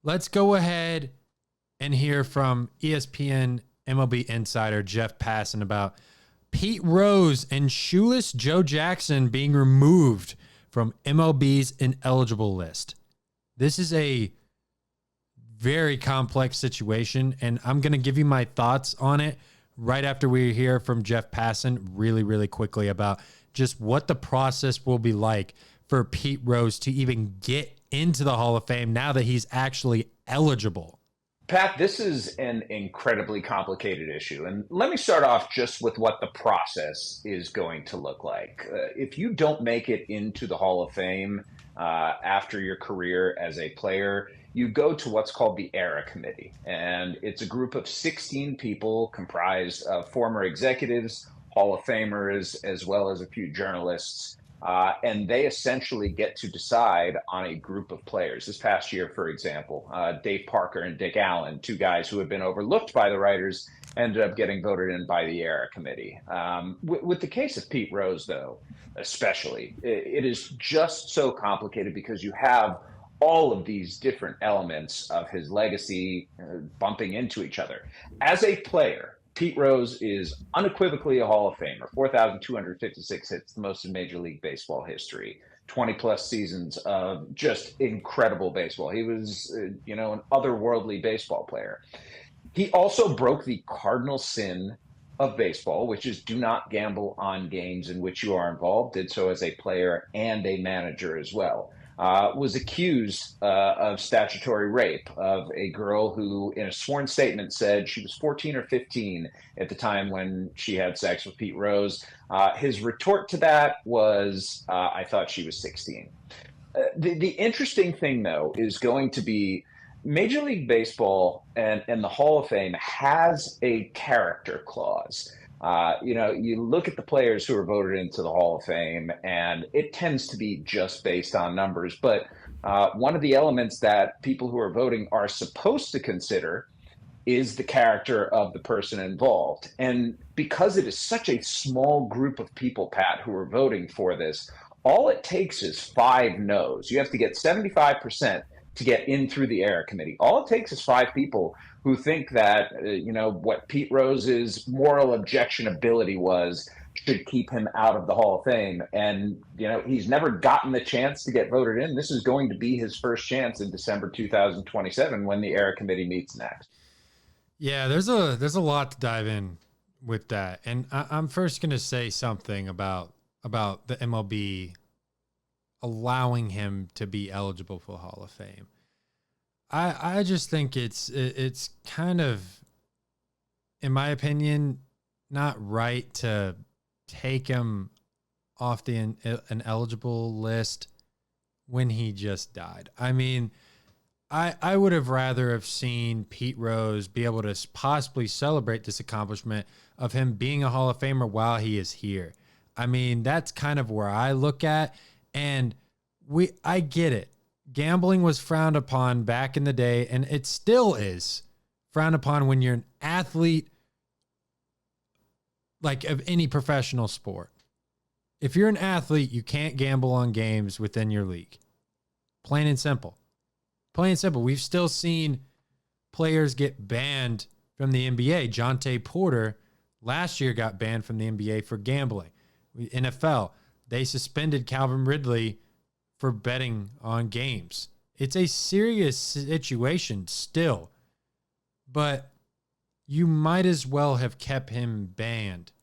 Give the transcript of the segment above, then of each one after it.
Let's go ahead and hear from ESPN MLB insider Jeff Passan about Pete Rose and shoeless Joe Jackson being removed from MLB's ineligible list. This is a very complex situation, and I'm going to give you my thoughts on it right after we hear from Jeff Passan really quickly about just what the process will be like for Pete Rose to even get into the Hall of Fame now that he's actually eligible. Pat, this is an incredibly complicated issue. And let me start off just with what the process is going to look like. If you don't make it into the Hall of Fame after your career as a player, you go to what's called the ERA Committee. And it's a group of 16 people comprised of former executives, Hall of Famers, as well as a few journalists. And they essentially get to decide on a group of players. This past year, for example, Dave Parker and Dick Allen, two guys who had been overlooked by the writers, ended up getting voted in by the ERA Committee. With the case of Pete Rose, though, especially, it is just so complicated because you have all of these different elements of his legacy bumping into each other. As a player, Pete Rose is unequivocally a Hall of Famer. 4,256 hits, the most in Major League Baseball history. 20-plus seasons of just incredible baseball. He was, an otherworldly baseball player. He also broke the cardinal sin of baseball, which is do not gamble on games in which you are involved. Did so as a player and a manager as well. Was accused of statutory rape of a girl who, in a sworn statement, said she was 14 or 15 at the time when she had sex with Pete Rose. His retort to that was, I thought she was 16. The interesting thing, though, is going to be Major League Baseball and the Hall of Fame has a character clause. You look at the players who are voted into the Hall of Fame, and it tends to be just based on numbers. But one of the elements that people who are voting are supposed to consider is the character of the person involved. And because it is such a small group of people, Pat, who are voting for this, all it takes is 5 no's. You have to get 75% to get in through the ERA Committee. All it takes is 5 people who think that, what Pete Rose's moral objectionability was should keep him out of the Hall of Fame. And, he's never gotten the chance to get voted in. This is going to be his first chance in December 2027 when the ERA Committee meets next. Yeah, there's a lot to dive in with that. And I'm first going to say something about the MLB allowing him to be eligible for the Hall of Fame. I just think it's kind of, in my opinion, not right to take him off the ineligible list when he just died. I mean, I would have rather have seen Pete Rose be able to possibly celebrate this accomplishment of him being a Hall of Famer while he is here. I mean, that's kind of where I look at, and I get it. Gambling was frowned upon back in the day, and it still is frowned upon when you're an athlete, like of any professional sport. If you're an athlete, you can't gamble on games within your league. Plain and simple. Plain and simple. We've still seen players get banned from the NBA. Jonte Porter last year got banned from the NBA for gambling. NFL, they suspended Calvin Ridley for betting on games. It's a serious situation still, but you might as well have kept him banned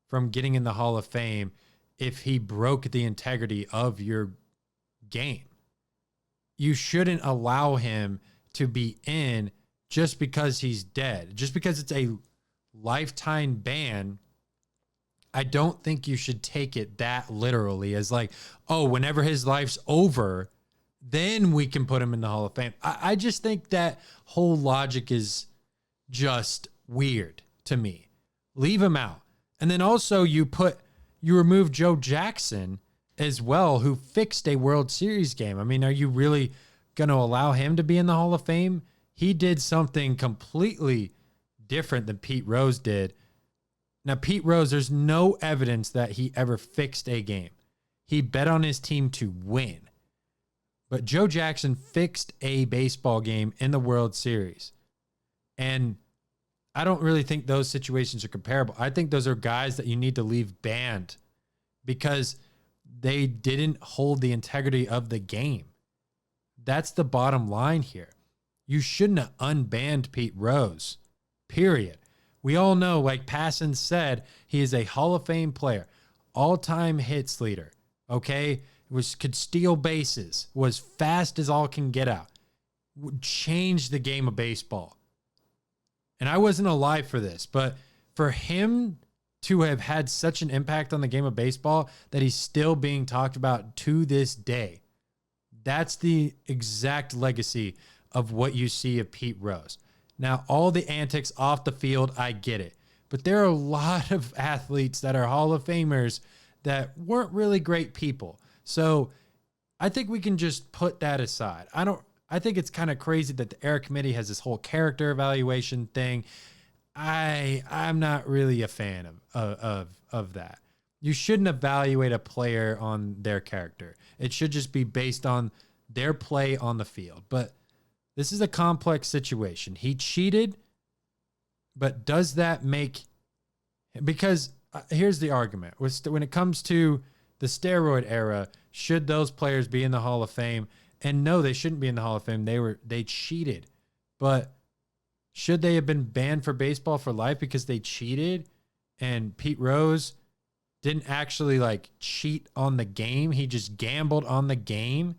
from getting in the Hall of Fame if he broke the integrity of your game. You shouldn't allow him to be in just because he's dead. Just because it's a lifetime ban, I don't think you should take it that literally as like, oh, whenever his life's over, then we can put him in the Hall of Fame. I just think that whole logic is just weird to me. Leave him out. And then also you remove Joe Jackson as well, who fixed a World Series game. I mean, are you really going to allow him to be in the Hall of Fame? He did something completely different than Pete Rose did. Now, Pete Rose, there's no evidence that he ever fixed a game. He bet on his team to win. But Joe Jackson fixed a baseball game in the World Series. And I don't really think those situations are comparable. I think those are guys that you need to leave banned because they didn't hold the integrity of the game. That's the bottom line here. You shouldn't have unbanned Pete Rose, period. We all know, like Passan said, he is a Hall of Fame player, all-time hits leader, okay? Could steal bases, was fast as all can get out, changed the game of baseball. And I wasn't alive for this, but for him to have had such an impact on the game of baseball that he's still being talked about to this day, that's the exact legacy of what you see of Pete Rose. Now, all the antics off the field, I get it. But there are a lot of athletes that are Hall of Famers that weren't really great people. So I think we can just put that aside. I think it's kind of crazy that the Eric Committee has this whole character evaluation thing. I'm not really a fan of that. You shouldn't evaluate a player on their character. It should just be based on their play on the field. But this is a complex situation. He cheated, but does that make... Because here's the argument. When it comes to the steroid era, should those players be in the Hall of Fame? And no, they shouldn't be in the Hall of Fame. They cheated. But should they have been banned for baseball for life because they cheated? And Pete Rose didn't actually like cheat on the game. He just gambled on the game.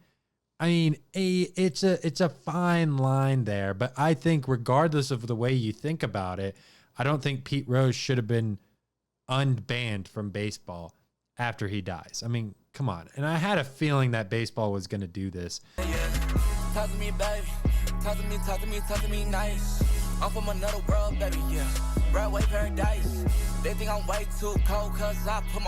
I mean, it's a fine line there, but I think regardless of the way you think about it, I don't think Pete Rose should have been unbanned from baseball after he dies. I mean, come on. And I had a feeling that baseball was going to do this. Talk to me, baby. Talk to me nice. I'm from another world, baby, yeah. Broadway paradise. They think I'm way too cold, cause I put my